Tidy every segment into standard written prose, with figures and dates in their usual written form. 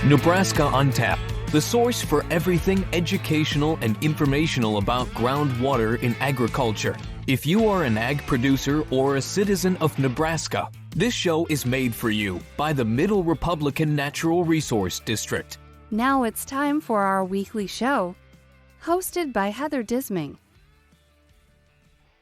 Nebraska on Tap, the source for everything educational and informational about groundwater in agriculture. If you are an ag producer or a citizen of Nebraska, this show is made for you by the Middle Republican Natural Resource District. Now it's time for our weekly show, hosted by Heather Disming.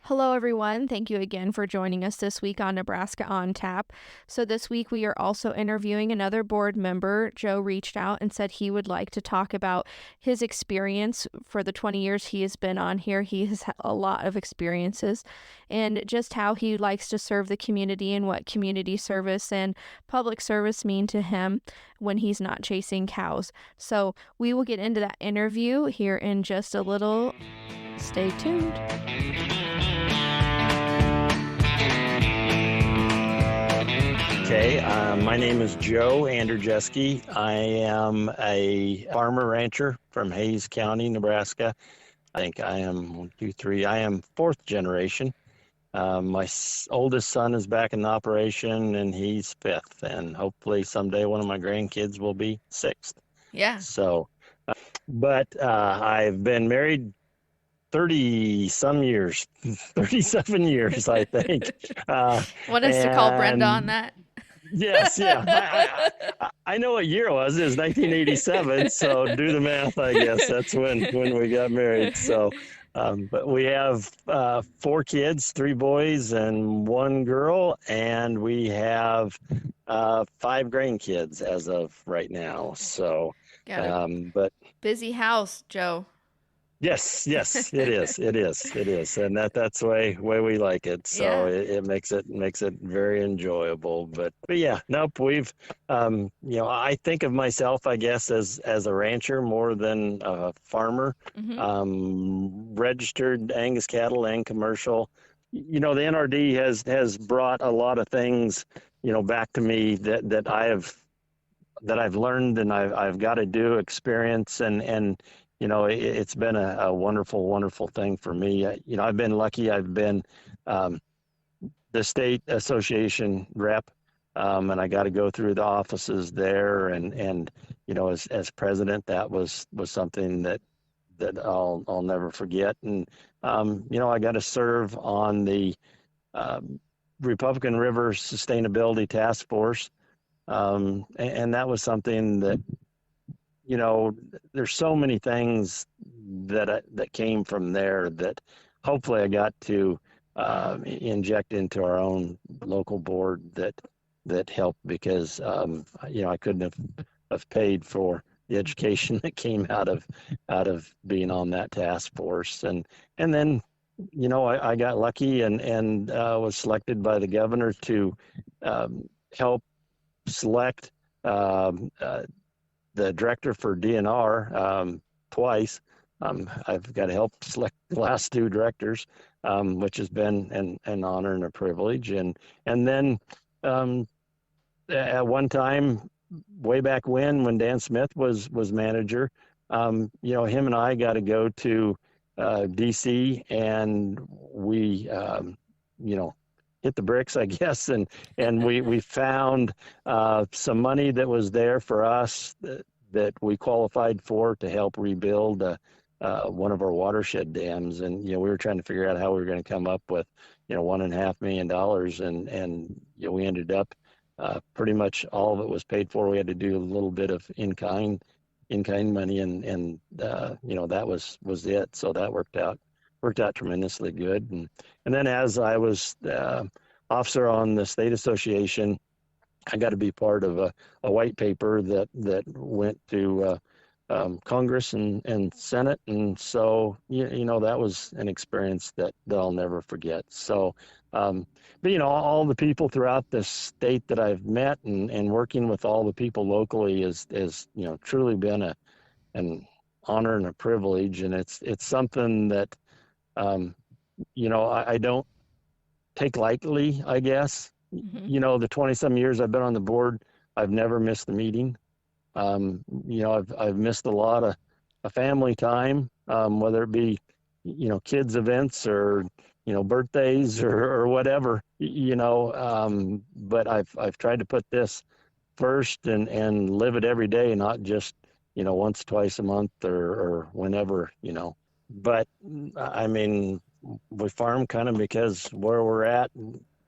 Hello, everyone. Thank you again for joining us this week on Nebraska on Tap. So this week we are also interviewing another board member. Joe reached out and said he would like to talk about his experience for the 20 years he has been on here. He has had a lot of experiences and just how he likes to serve the community and what community service and public service mean to him when he's not chasing cows. So we will get into that interview here in just a little. Stay tuned. Okay, my name is Joe Anderjaska. I am a farmer rancher from Hayes County, Nebraska. I think I am I am fourth generation. My oldest son is back in operation and he's fifth, and hopefully someday one of my grandkids will be sixth. Yeah. So, but I've been married 30-some years, 37 years, I think. Want us to call Brenda on that? Yes, yeah. I know what year it was. It was 1987, so do the math, I guess. That's when we got married. So, but we have 4 kids, 3 boys and 1 girl, and we have 5 grandkids as of right now. So, but busy house, Joe. Yes, it is, and that's the way we like it. So Yeah. it makes it very enjoyable. But yeah, nope. We've, I think of myself, I guess, as a rancher more than a farmer. Mm-hmm. Registered Angus cattle and commercial. The NRD has brought a lot of things, back to me that I've learned and I've got to do, experience and. It's been a wonderful, wonderful thing for me. I've been lucky. I've been the state association rep, and I got to go through the offices there. And as president, that was something that I'll never forget. And I got to serve on the Republican River Sustainability Task Force, and that was something that. There's so many things that came from there that hopefully I got to inject into our own local board that helped because I couldn't have paid for the education that came out of being on that task force and then I got lucky and was selected by the governor to help select the director for DNR twice. I've got to help select the last 2 directors, which has been an honor and a privilege. And then at one time, way back when Dan Smith was manager, him and I got to go to DC and we, hit the bricks, I guess, and we found some money that was there for us that we qualified for to help rebuild one of our watershed dams, and we were trying to figure out how we were going to come up with $1.5 million, and we ended up pretty much all of it was paid for. We had to do a little bit of in-kind money, and that was it. So that worked out tremendously good. And then as I was officer on the state association, I got to be part of a white paper that went to Congress and Senate. And so, that was an experience that I'll never forget. So, but all the people throughout the state that I've met and working with all the people locally is truly been an honor and a privilege. And it's something that, I don't take lightly, I guess. Mm-hmm. The 20-some years I've been on the board, I've never missed a meeting. I've missed a lot a family time, whether it be, kids events or, birthdays or whatever, but I've tried to put this first and live it every day, not just, once, twice a month or whenever, but I mean, we farm kind of because where we're at,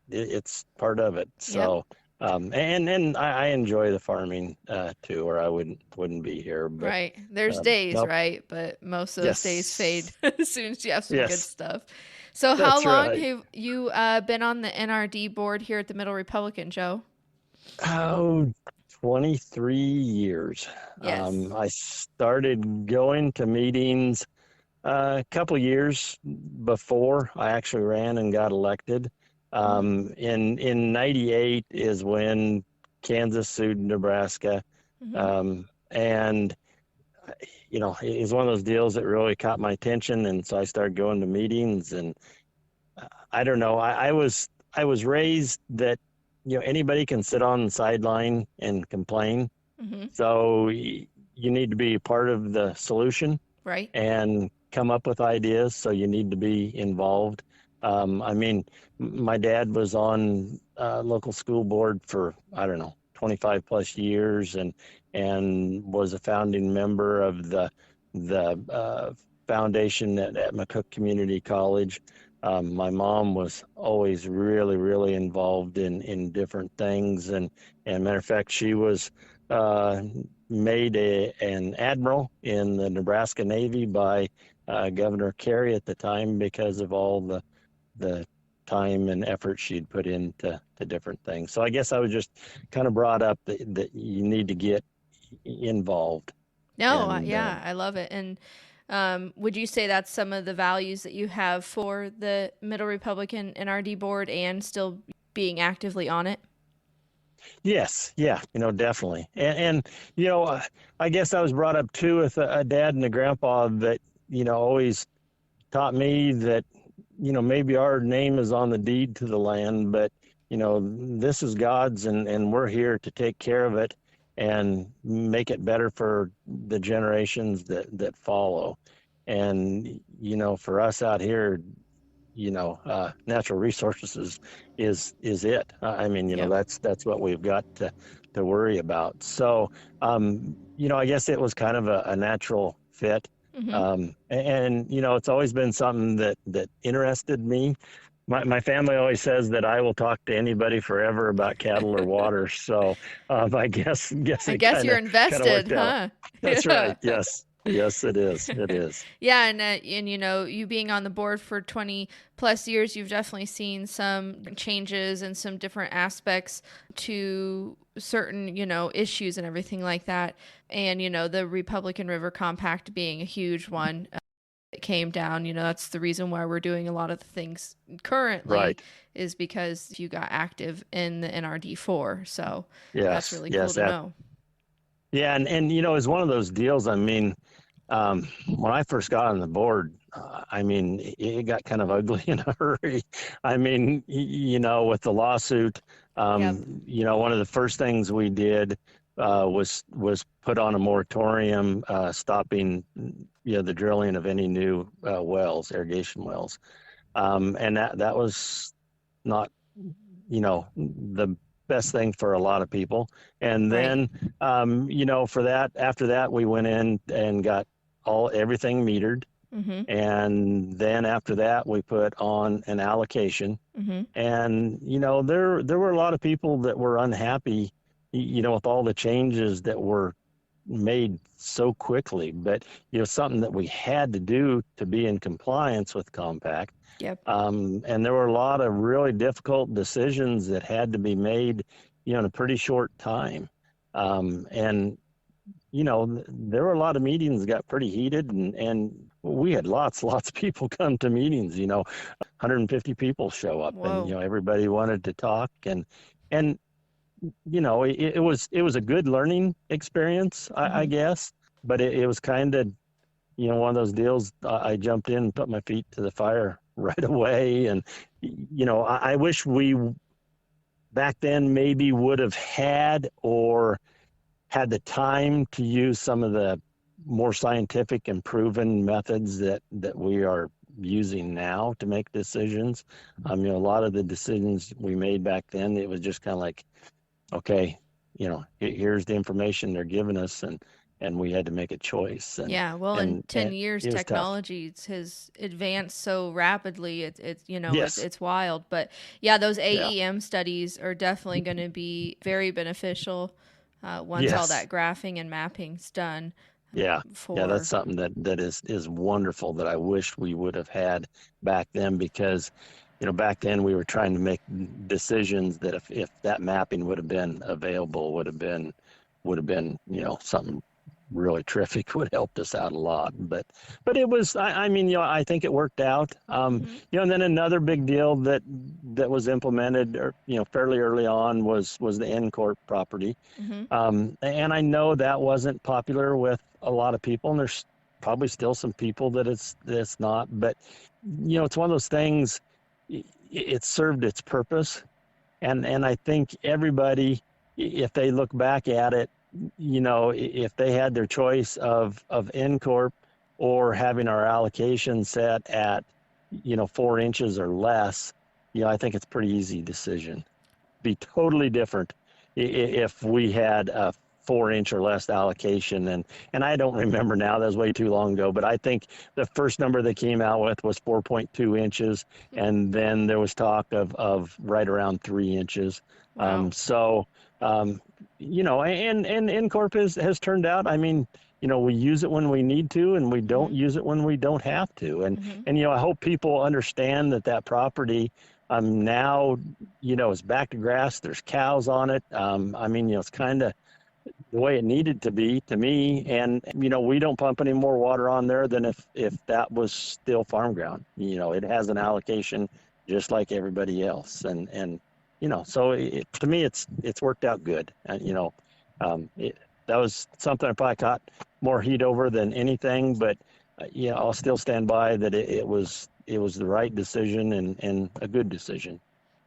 it's part of it. So, and I enjoy the farming too, or I wouldn't be here. But Right. There's days, nope. right? But most of those days fade as soon as you have some good Yes. stuff. So how That's long right. have you been on the NRD board here at the Middle Republican, Joe? Oh, 23 years. Yes. I started going to meetings a couple years before I actually ran and got elected. In 98 is when Kansas sued Nebraska. And, it was one of those deals that really caught my attention. And so I started going to meetings, and I don't know, I was raised that, anybody can sit on the sideline and complain. So you need to be part of the solution, right, and come up with ideas. So you need to be involved. I mean, my dad was on local school board for, I don't know, 25 plus years, and was a founding member of the foundation at McCook Community College. My mom was always really, really involved in different things, and matter of fact, she was made an admiral in the Nebraska Navy by Governor Carey at the time, because of all the time and effort she'd put into different things. So I guess I was just kind of brought up that you need to get involved. No, And, yeah, I love it. And would you say that's some of the values that you have for the Middle Republican NRD board and still being actively on it? Yes, yeah, definitely. And I guess I was brought up too with a dad and a grandpa that, always taught me that, maybe our name is on the deed to the land, but, this is God's, and we're here to take care of it and make it better for the generations that follow. And, for us out here, natural resources is it. I mean, that's what we've got to worry about. So, I guess it was kind of a natural fit. And it's always been something that interested me. My family always says that I will talk to anybody forever about cattle or water. So I guess you're invested, huh? That's right. Yes. Yes, it is. It is. Yeah, and you being on the board for 20 plus years, you've definitely seen some changes and some different aspects to certain, issues and everything like that. And, the Republican River Compact being a huge one. It came down, that's the reason why we're doing a lot of the things currently, right, is because you got active in the NRD4. So yes, that's really cool to know. Yeah, and it's one of those deals. I mean, when I first got on the board, I mean, it got kind of ugly in a hurry. I mean, with the lawsuit, one of the first things we did was put on a moratorium, stopping, the drilling of any new wells, irrigation wells, and that was not, the best thing for a lot of people. And then, for that, after that, we went in and got everything metered. And then after that, we put on an allocation. And, there were a lot of people that were unhappy, with all the changes that were made so quickly, but, something that we had to do to be in compliance with Compact. And there were a lot of really difficult decisions that had to be made, in a pretty short time. And, there were a lot of meetings that got pretty heated, and we had lots of people come to meetings, 150 people show up. Whoa. And, everybody wanted to talk, and it was a good learning experience, I guess, but it was kind of, one of those deals. I jumped in and put my feet to the fire right away. And, I wish we back then maybe would have had the time to use some of the more scientific and proven methods that we are using now to make decisions. A lot of the decisions we made back then, it was just kind of like, okay, here's the information they're giving us, and we had to make a choice. Yeah, well, in 10 years, it was tough. technology has advanced so rapidly. Yes. It's wild. But yeah, those Yeah. AEM studies are definitely going to be very beneficial once all Yes. that graphing and mapping's done. Yeah, that's something that is wonderful that I wish we would have had back then, because back then we were trying to make decisions that if that mapping would have been available, would have been something really terrific, would have helped us out a lot. But it was, I think it worked out. And then another big deal that was implemented, or fairly early on, was the N-Corp property. And I know that wasn't popular with a lot of people, and there's probably still some people that it's not. But it's one of those things. It served its purpose, and I think everybody, if they look back at it, if they had their choice of N-Corp or having our allocation set at 4 inches or less, I think it's a pretty easy decision. Be totally different if we had a 4-inch or less allocation, and I don't remember now, that was way too long ago, but I think the first number they came out with was 4.2 inches, and then there was talk of right around 3 inches. Wow. And N-Corp has turned out, we use it when we need to, and we don't use it when we don't have to. And I hope people understand that property now, is back to grass. There's cows on it. It's kind of the way it needed to be to me. And, we don't pump any more water on there than if that was still farm ground. It has an allocation just like everybody else. And so to me, it's worked out good. And, that was something I probably caught more heat over than anything, but I'll still stand by that it was the right decision and a good decision.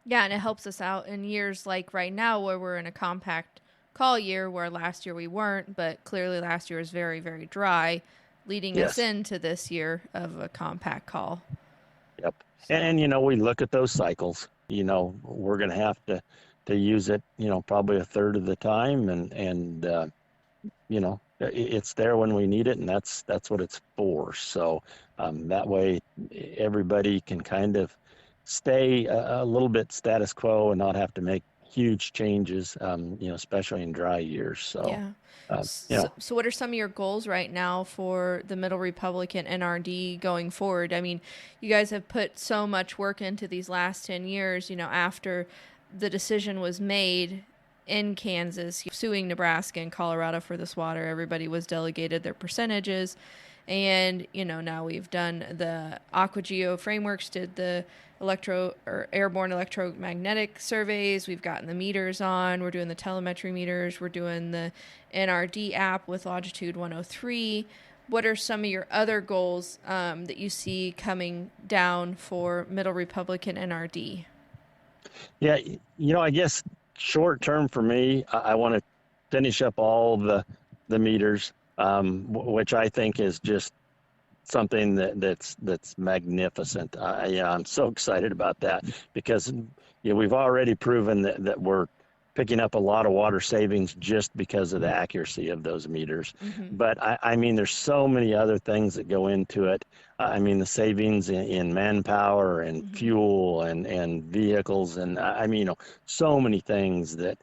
Yeah, and it helps us out in years like right now where we're in a compact call year, where last year we weren't, but clearly last year was very, very dry, leading us into this year of a compact call. Yep. So. And we look at those cycles. We're going to have to use it, probably a third of the time, and it's there when we need it, and that's what it's for. So that way everybody can kind of stay a little bit status quo and not have to make huge changes, especially in dry years. So, yeah. So what are some of your goals right now for the Middle Republican NRD going forward? You guys have put so much work into these last 10 years, after the decision was made in Kansas, suing Nebraska and Colorado for this water. Everybody was delegated their percentages. And, now we've done the AquaGeo frameworks, did the airborne electromagnetic surveys. We've gotten the meters on. We're doing the telemetry meters. We're doing the NRD app with Longitude 103. What are some of your other goals that you see coming down for Middle Republican NRD? Yeah, I guess short term for me, I want to finish up all the meters, which I think is just something that's magnificent. I'm so excited about that, because we've already proven that we're picking up a lot of water savings just because of the accuracy of those meters. But there's so many other things that go into it. The savings in manpower and fuel and vehicles, and so many things that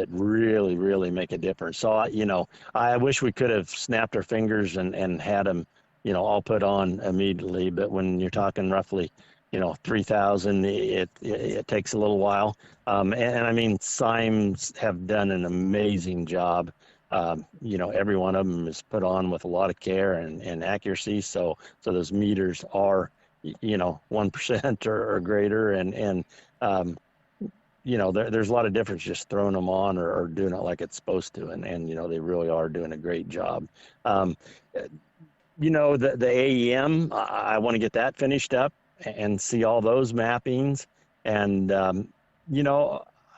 really, really make a difference. So I wish we could have snapped our fingers and had them all put on immediately, but when you're talking roughly 3,000, it takes a little while. Symes have done an amazing job. Every one of them is put on with a lot of care and accuracy. So those meters are, 1% or greater. There's a lot of difference just throwing them on or doing it like it's supposed to. And they really are doing a great job. The AEM, I want to get that finished up and see all those mappings. And, I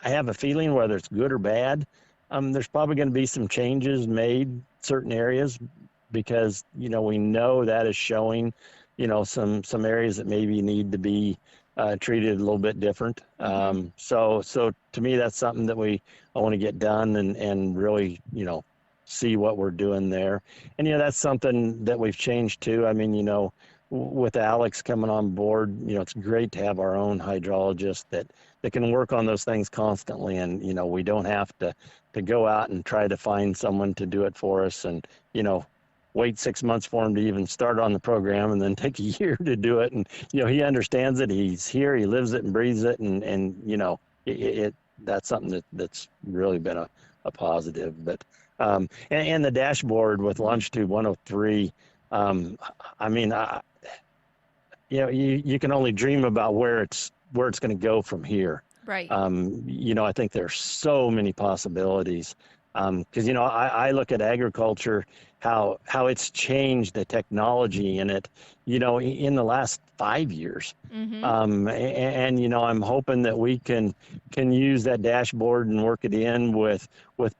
have a feeling, whether it's good or bad, there's probably going to be some changes made certain areas, because, we know that is showing, some areas that maybe need to be treated a little bit different. So to me, that's something that I want to get done and really, see what we're doing there. And, that's something that we've changed too. I mean, with Alex coming on board, it's great to have our own hydrologist that can work on those things constantly. And, we don't have to go out and try to find someone to do it for us and, wait 6 months for him to even start on the program and then take a year to do it. And, he understands it. He's here, he lives it and breathes it. And that's something that's really been a positive. But, and the dashboard with Longitude 103, I mean, you can only dream about where it's going to go from here. Right. I think there's so many possibilities. Because, I look at agriculture, how it's changed, the technology in it, in the last 5 years. And I'm hoping that we can use that dashboard and work it in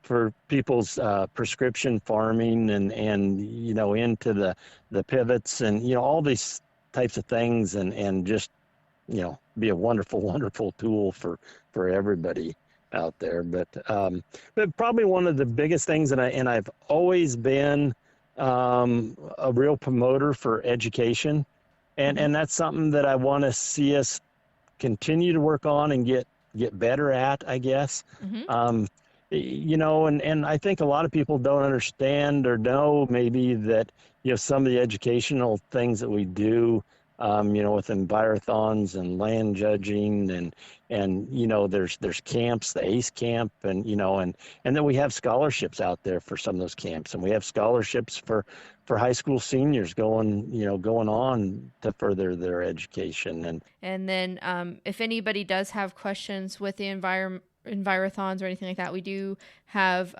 for people's prescription farming and into the pivots and, all these types of things and just, be a wonderful, wonderful tool for everybody out there. But probably one of the biggest things, and I've always been a real promoter for education, and that's something that I want to see us continue to work on and get better at, I guess. And I think a lot of people don't understand or know maybe that some of the educational things that we do, with envirothons and land judging and there's camps, the ACE camp, and then we have scholarships out there for some of those camps, and we have scholarships for high school seniors going on to further their education. And then if anybody does have questions with the envirothons or anything like that, we do have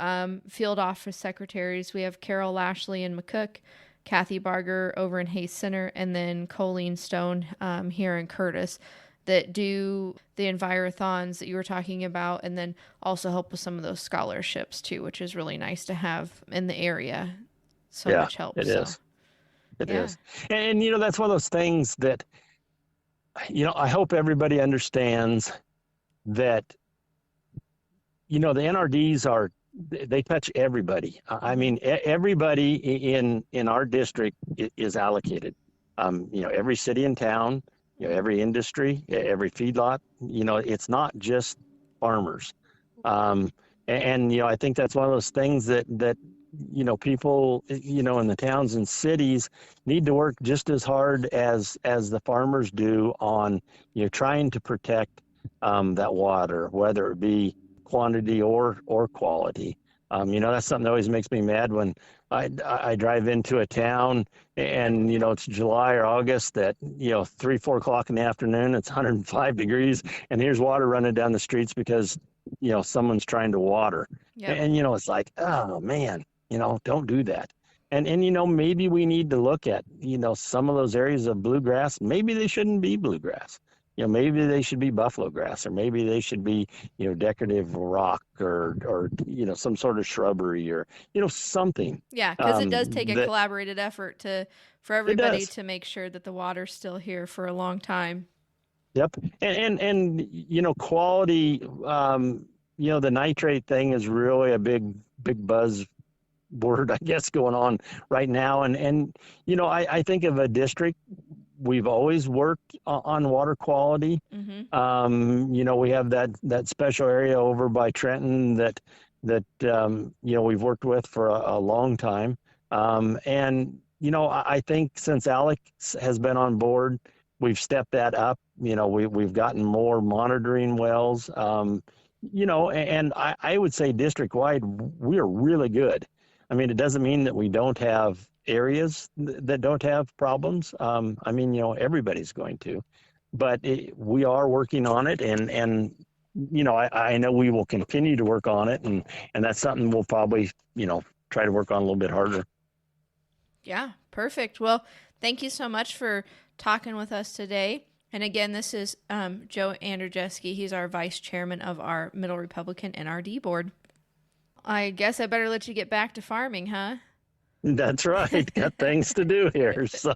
field office secretaries. We have Carol Lashley in McCook, Kathy Barger over in Hayes Center, and then Colleen Stone here in Curtis that do the envirothons that you were talking about, and then also help with some of those scholarships too, which is really nice to have in the area. So much help. It is. It is. And, that's one of those things that, I hope everybody understands that, the NRDs they touch everybody. I mean, everybody in our district is allocated. Every city and town, every industry, every feedlot, it's not just farmers. And I think that's one of those things that people, in the towns and cities need to work just as hard as the farmers do on, trying to protect that water, whether it be quantity or quality. That's something that always makes me mad when I drive into a town and, it's July or August at, 3-4 o'clock in the afternoon, it's 105 degrees and here's water running down the streets because, someone's trying to water. Yep. And, it's like, oh man, don't do that. And maybe we need to look at, some of those areas of bluegrass, maybe they shouldn't be bluegrass. Maybe they should be buffalo grass, or maybe they should be, decorative rock or some sort of shrubbery or, something. Yeah, because it does take a collaborated effort for everybody to make sure that the water's still here for a long time. Yep. And quality, the nitrate thing is really a big buzz word, I guess, going on right now. And I think of a district, we've always worked on water quality. We have that special area over by Trenton that we've worked with for a long time. I think since Alex has been on board, we've stepped that up. We've gotten more monitoring wells. And I would say district wide, we are really good. I mean, it doesn't mean that we don't have areas that don't have problems. Everybody's going to, but we are working on it, and I know we will continue to work on it, and that's something we'll probably try to work on a little bit harder. Yeah, perfect. Well, thank you so much for talking with us today. And again, this is Joe Anderjaska. He's our vice chairman of our Middle Republican NRD board. I guess I better let you get back to farming, huh? That's right. Got things to do here. So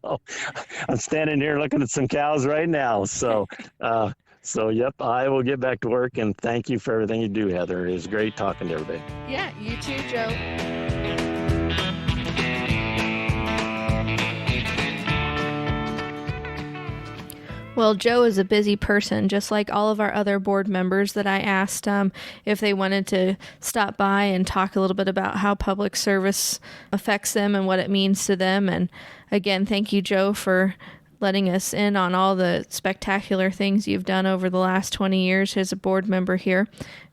I'm standing here looking at some cows right now. So yep, I will get back to work, and thank you for everything you do, Heather. It was great talking to everybody. Yeah, you too, Joe. Well, Joe is a busy person, just like all of our other board members that I asked if they wanted to stop by and talk a little bit about how public service affects them and what it means to them. And again, thank you, Joe, for letting us in on all the spectacular things you've done over the last 20 years as a board member here.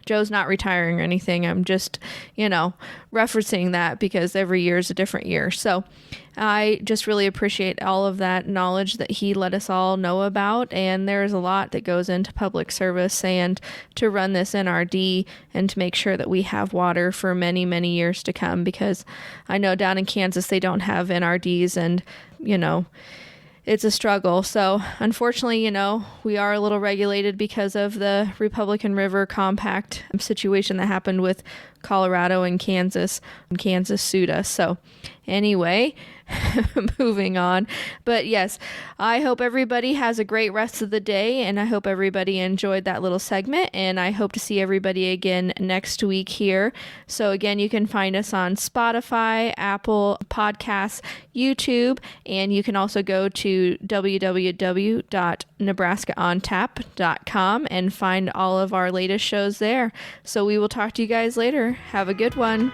Joe's not retiring or anything. I'm just, referencing that because every year is a different year. So I just really appreciate all of that knowledge that he let us all know about. And there's a lot that goes into public service and to run this NRD and to make sure that we have water for many, many years to come, because I know down in Kansas, they don't have NRDs and, it's a struggle. So unfortunately, we are a little regulated because of the Republican River Compact situation that happened with Colorado and Kansas. Kansas sued us. So anyway, moving on. But yes, I hope everybody has a great rest of the day, and I hope everybody enjoyed that little segment, and I hope to see everybody again next week here. So again, you can find us on Spotify, Apple Podcasts, YouTube, and you can also go to www.nebraskaontap.com and find all of our latest shows there. So we will talk to you guys later. Have a good one.